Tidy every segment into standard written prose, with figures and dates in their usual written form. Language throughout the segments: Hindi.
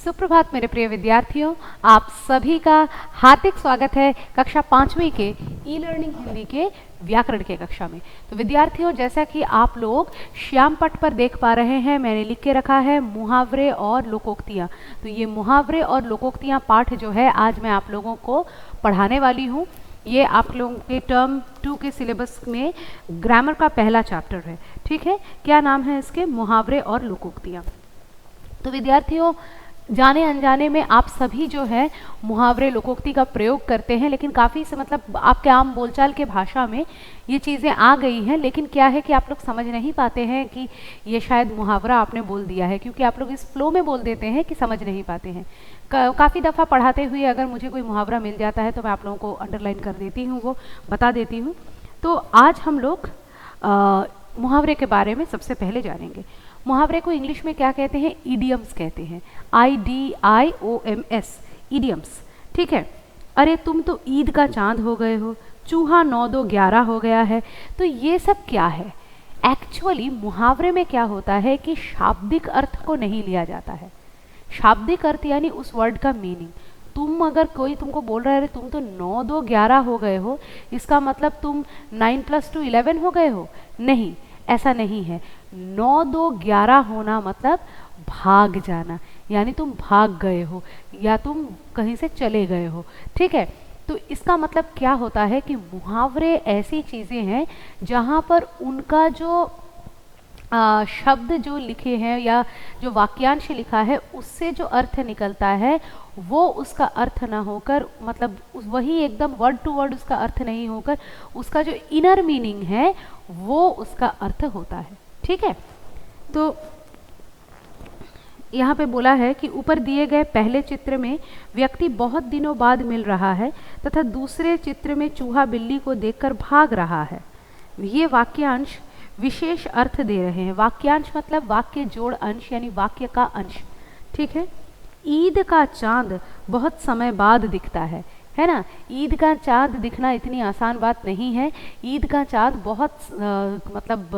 सुप्रभात मेरे प्रिय विद्यार्थियों, आप सभी का हार्दिक स्वागत है कक्षा 5वीं के ई लर्निंग हिंदी के व्याकरण के कक्षा में। तो विद्यार्थियों, जैसा कि आप लोग श्याम पट पर देख पा रहे हैं, मैंने लिख के रखा है मुहावरे और लोकोक्तियाँ। तो ये मुहावरे और लोकोक्तियाँ पाठ जो है आज मैं आप लोगों को पढ़ाने वाली हूँ। ये आप लोगों के टर्म 2 के सिलेबस में ग्रामर का पहला चैप्टर है। ठीक है, क्या नाम है इसके? मुहावरे और लोकोक्तियाँ। तो विद्यार्थियों, जाने अनजाने में आप सभी जो है मुहावरे लोकोक्ति का प्रयोग करते हैं, लेकिन काफ़ी से मतलब आपके आम बोलचाल के भाषा में ये चीज़ें आ गई हैं, लेकिन क्या है कि आप लोग समझ नहीं पाते हैं कि ये शायद मुहावरा आपने बोल दिया है, क्योंकि आप लोग इस फ्लो में बोल देते हैं कि समझ नहीं पाते हैं। काफ़ी दफ़ा पढ़ाते हुए अगर मुझे कोई मुहावरा मिल जाता है तो मैं आप लोगों को अंडरलाइन कर देती हूँ, वो बता देती हूँ। तो आज हम लोग मुहावरे के बारे में सबसे पहले जानेंगे। मुहावरे को इंग्लिश में क्या कहते हैं? ईडियम्स कहते हैं। IDIOMS, idioms. ठीक है। अरे तुम तो ईद का चांद हो गए हो, चूहा 9-2-11 हो गया है। तो ये सब क्या है? एक्चुअली मुहावरे में क्या होता है कि शाब्दिक अर्थ को नहीं लिया जाता है। शाब्दिक अर्थ यानी उस वर्ड का मीनिंग। तुम अगर कोई तुमको बोल रहा है तुम तो 9-2-11 हो गए हो, इसका मतलब तुम 9 + 2 11 हो गए हो? नहीं, ऐसा नहीं है। 9-2-11 होना मतलब भाग जाना, यानी तुम भाग गए हो या तुम कहीं से चले गए हो। ठीक है। तो इसका मतलब क्या होता है कि मुहावरे ऐसी चीज़ें हैं जहाँ पर उनका जो शब्द जो लिखे हैं या जो वाक्यांश लिखा है उससे जो अर्थ निकलता है वो उसका अर्थ ना होकर, मतलब वही एकदम वर्ड टू वर्ड उसका अर्थ नहीं होकर, उसका जो इनर मीनिंग है वो उसका अर्थ होता है। ठीक है। तो यहाँ पे बोला है कि ऊपर दिए गए पहले चित्र में व्यक्ति बहुत दिनों बाद मिल रहा है तथा दूसरे चित्र में चूहा बिल्ली को देखकर भाग रहा है। ये वाक्यांश विशेष अर्थ दे रहे हैं। वाक्यांश मतलब वाक्य जोड़ अंश, यानी वाक्य का अंश। ठीक है। ईद का चांद बहुत समय बाद दिखता है ना। ईद का चांद दिखना इतनी आसान बात नहीं है। ईद का चांद बहुत मतलब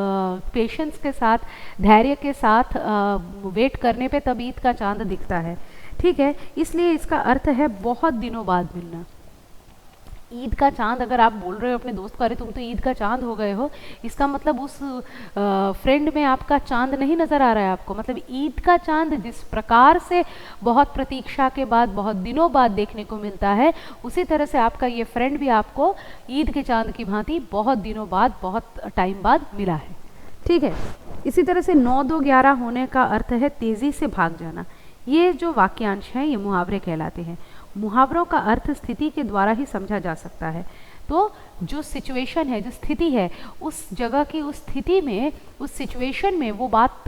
पेशेंस के साथ, धैर्य के साथ वेट करने पे तब ईद का चांद दिखता है। ठीक है। इसलिए इसका अर्थ है बहुत दिनों बाद मिलना। ईद का चांद अगर आप बोल रहे हो अपने दोस्त को, अरे तुम तो ईद का चांद हो गए हो, इसका मतलब उस फ्रेंड में आपका चांद नहीं नज़र आ रहा है आपको। मतलब ईद का चांद जिस प्रकार से बहुत प्रतीक्षा के बाद, बहुत दिनों बाद देखने को मिलता है, उसी तरह से आपका ये फ्रेंड भी आपको ईद के चांद की भांति बहुत दिनों बाद, बहुत टाइम बाद मिला है। ठीक है। इसी तरह से 9-2-11 होने का अर्थ है तेज़ी से भाग जाना। ये जो वाक्यांश हैं ये मुहावरे कहलाते हैं। मुहावरों का अर्थ स्थिति के द्वारा ही समझा जा सकता है। तो जो सिचुएशन है, जो स्थिति है, उस जगह की उस स्थिति में, उस सिचुएशन में वो बात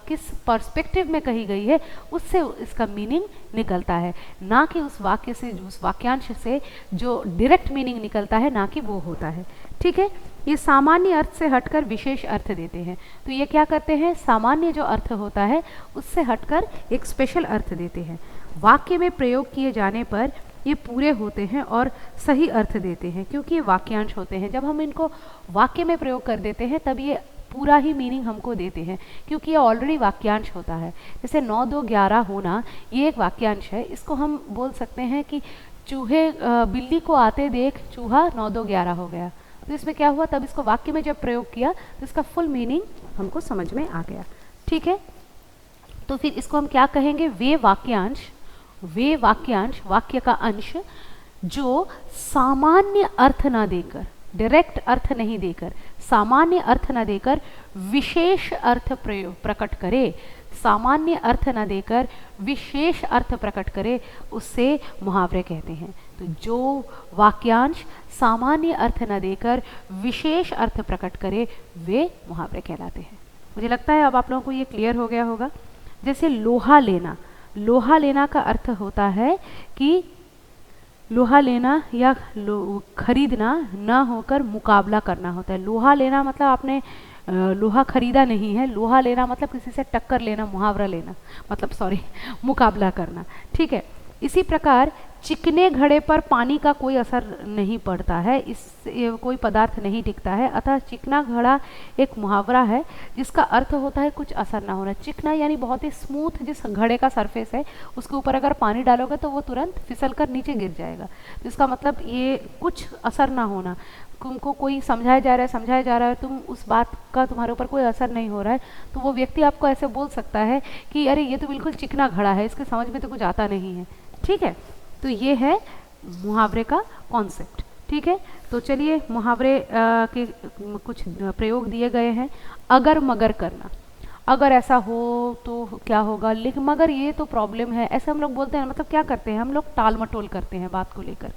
किस पर्सपेक्टिव में कही गई है उससे इसका मीनिंग निकलता है, ना कि उस वाक्य से, उस वाक्यांश से जो डायरेक्ट मीनिंग निकलता है, ना कि वो होता है। ठीक है। ये सामान्य अर्थ से हटकर विशेष अर्थ देते हैं। तो ये क्या करते हैं? सामान्य जो अर्थ होता है उससे हटकर एक स्पेशल अर्थ देते हैं। वाक्य में प्रयोग किए जाने पर ये पूरे होते हैं और सही अर्थ देते हैं, क्योंकि ये वाक्यांश होते हैं। जब हम इनको वाक्य में प्रयोग कर देते हैं तब ये पूरा ही मीनिंग हमको देते हैं, क्योंकि ये ऑलरेडी वाक्यांश होता है। जैसे 9-2-11 होना ये एक वाक्यांश है। इसको हम बोल सकते हैं कि चूहे बिल्ली को आते देख चूहा 9-2-11 हो गया। तो इसमें क्या हुआ? तब इसको वाक्य में जब प्रयोग किया तो इसका फुल मीनिंग हमको समझ में आ गया। ठीक है। तो फिर इसको हम क्या कहेंगे? वे वाक्यांश, वाक्य का अंश जो सामान्य अर्थ ना देकर, डायरेक्ट अर्थ नहीं देकर, सामान्य अर्थ ना देकर विशेष अर्थ प्रकट करे, सामान्य अर्थ ना देकर विशेष अर्थ प्रकट करे, उससे मुहावरे कहते हैं। तो जो वाक्यांश सामान्य अर्थ न देकर विशेष अर्थ प्रकट करे वे मुहावरे कहलाते हैं। मुझे लगता है अब आप लोगों को ये क्लियर हो गया होगा। जैसे लोहा लेना, लोहा लेना का अर्थ होता है कि लोहा लेना या खरीदना ना होकर मुकाबला करना होता है। लोहा लेना मतलब आपने लोहा खरीदा नहीं है, लोहा लेना मतलब किसी से टक्कर लेना, मुहावरा लेना मतलब मुकाबला करना। ठीक है। इसी प्रकार चिकने घड़े पर पानी का कोई असर नहीं पड़ता है, कोई पदार्थ नहीं टिकता है, अतः चिकना घड़ा एक मुहावरा है जिसका अर्थ होता है कुछ असर ना होना। चिकना यानी बहुत ही स्मूथ जिस घड़े का सरफेस है उसके ऊपर अगर पानी डालोगे तो वो तुरंत फिसल कर नीचे गिर जाएगा, तो इसका मतलब ये कुछ असर ना होना। तुमको कोई समझाया जा रहा है, तुम उस बात का तुम्हारे ऊपर कोई असर नहीं हो रहा है, तो वो व्यक्ति आपको ऐसे बोल सकता है कि अरे ये तो बिल्कुल चिकना घड़ा है, इसके समझ में तो कुछ आता नहीं है। ठीक है, तो ये है मुहावरे का कॉन्सेप्ट। ठीक है, तो चलिए मुहावरे के कुछ प्रयोग दिए गए हैं। अगर मगर करना, अगर ऐसा हो तो क्या होगा, लेकिन मगर ये तो प्रॉब्लम है, ऐसे हम लोग बोलते हैं। मतलब क्या करते हैं हम लोग, टाल मटोल करते हैं बात को लेकर।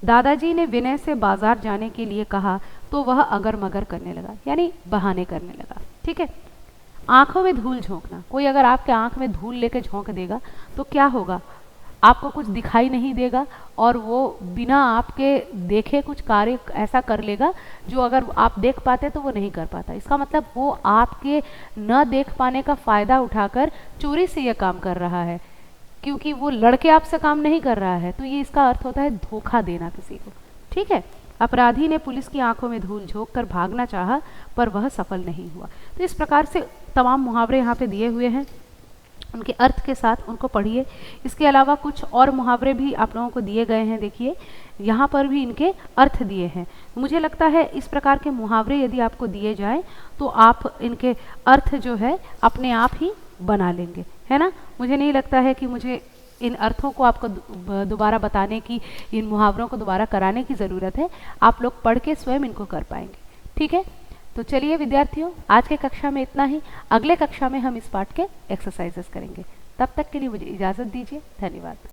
दादाजी ने विनय से बाजार जाने के लिए कहा तो वह अगर मगर करने लगा, यानी बहाने करने लगा। ठीक है, आंखों में धूल झोंकना, कोई अगर आपके आंख में धूल लेके झोंक देगा तो क्या होगा, आपको कुछ दिखाई नहीं देगा और वो बिना आपके देखे कुछ कार्य ऐसा कर लेगा जो अगर आप देख पाते तो वो नहीं कर पाता। इसका मतलब वो आपके न देख पाने का फ़ायदा उठाकर चोरी से ये काम कर रहा है, क्योंकि वो लड़के आपसे काम नहीं कर रहा है। तो ये इसका अर्थ होता है धोखा देना किसी को। ठीक है, अपराधी ने पुलिस की आंखों में धूल झोंक कर भागना चाहा पर वह सफल नहीं हुआ। तो इस प्रकार से तमाम मुहावरे यहाँ पे दिए हुए हैं, उनके अर्थ के साथ उनको पढ़िए। इसके अलावा कुछ और मुहावरे भी आप लोगों को दिए गए हैं, देखिए यहाँ पर भी इनके अर्थ दिए हैं। मुझे लगता है इस प्रकार के मुहावरे यदि आपको दिए जाएं तो आप इनके अर्थ जो है अपने आप ही बना लेंगे, है ना। मुझे नहीं लगता है कि मुझे इन अर्थों को आपको दोबारा बताने की, इन मुहावरों को दोबारा कराने की ज़रूरत है। आप लोग पढ़ के स्वयं इनको कर पाएंगे। ठीक है, तो चलिए विद्यार्थियों, आज के कक्षा में इतना ही। अगले कक्षा में हम इस पाठ के एक्सरसाइजेस करेंगे। तब तक के लिए मुझे इजाज़त दीजिए। धन्यवाद।